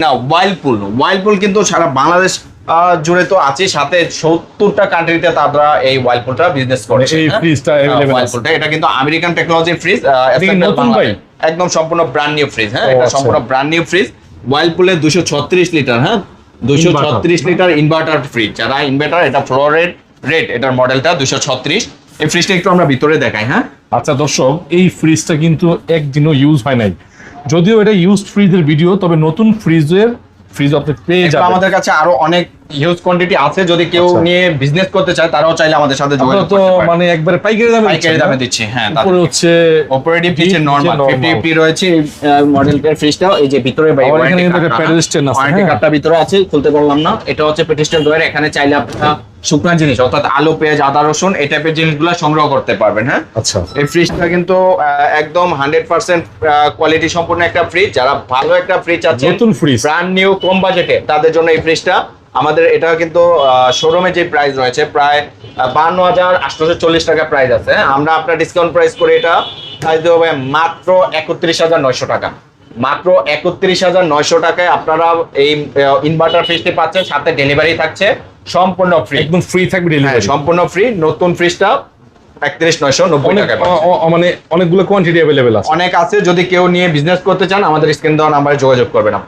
না, ওয়াইলপুল কিন্তু সারা বাংলাদেশ জুড়ে তো আছে, সাথে 70টা কান্ট্রিতে তারা এই ওয়াইলপুলটা বিজনেস করে। এই ফ্রিজটা अवेलेबल আছে। ওয়াইলপুলটা এটা কিন্তু আমেরিকান টেকনোলজি ফ্রিজ, নতুন ভাই? একদম সম্পূর্ণ ব্র্যান্ড নিউ ফ্রিজ। হ্যাঁ, এটা আচ্ছা। সম্পূর্ণ ব্র্যান্ড নিউ ফ্রিজ। ওয়াইলপুলের 236 লিটার, হ্যাঁ 236 লিটার ইনভার্টার ফ্রিজ। যারা ইনভার্টার, এটা ফ্লোরেড রেড, এটার মডেলটা 236। এই ফ্রিজটা একটু আমরা ভিতরে দেখাই। হ্যাঁ, আচ্ছা দর্শক, এই ফ্রিজটা কিন্তু একদিনও ইউজ হয় নাই, যদিও এটা ইউজড ফ্রিজের ভিডিও, তবে নতুন ফ্রিজ আপনি পেয়ে এগুলো যাবেন। আমাদের কাছে আরো অনেক হিউজ কোয়ান্টিটি আছে, যদি কেউ আচ্ছা। নিয়ে বিজনেস করতে চায় তারাও চাইলে আমাদের সাথে আপনারা যোগাযোগ তো করতে পারে। মানে একবারে পাইকারি দামে পাইকারি দামে দিচ্ছি। হ্যাঁ, উপরে হচ্ছে অপারেটিভ নিচে নিচে নরমাল normal। 50 রয়েছে মডেলটার ফ্রিজটা। এই যে ভিতরে আবার এখানে কিন্তু একটা pedal stand আছে, ওয়ারেন্টি হ্যাঁ। কার্ডটা ভিতরে আছে, খুলতে পারলাম না। এটা হচ্ছে পেডিস্টাল ডয়ার। এখানে চাইলে আপনারা শুকনা জিনিস অর্থাৎ আলু, পেঁয়াজ, আদা, রসুন এই টাইপের জিনিসগুলো সংগ্রহ করতে পারবেন। হ্যাঁ, আচ্ছা এই ফ্রিজটা কিন্তু একদম 100% কোয়ালিটি সম্পূর্ণ একটা ফ্রিজ। যারা ভালো একটা ফ্রিজ আছে, নতুন ফ্রিজ, ব্র্যান্ড নিউ, কম বাজেটে, তাদের জন্য এই ফ্রিজটা। আমাদের এটা কিন্তু শোরুমে যে প্রাইস রয়েছে প্রায় 52,840 টাকা প্রাইস আছে। আমরা আপনার ডিসকাউন্ট প্রাইস করে এটা প্রাইস দেবো মাত্র 31,900 টাকা। মাত্র 31,900 টাকায় আপনারা এই ইনভার্টার ফ্রিজটি পাচ্ছেন, সাথে ডেলিভারি থাকছে সম্পূর্ণ ফ্রি। একদম ফ্রি থাকবে হ্যাঁ, ডেলিভারি। সম্পূর্ণ ফ্রি। নতুন ফ্রিজটা 31,990 টাকায় পাচ্ছেন। মানে অনেকগুলো কোয়ান্টিটি अवेलेबल আছে। অনেক আছে, যদি কেউ নিয়ে বিজনেস করতে চান আমাদের স্ক্রিন দেওয়া নাম্বারে যোগাযোগ করবেন আপনারা।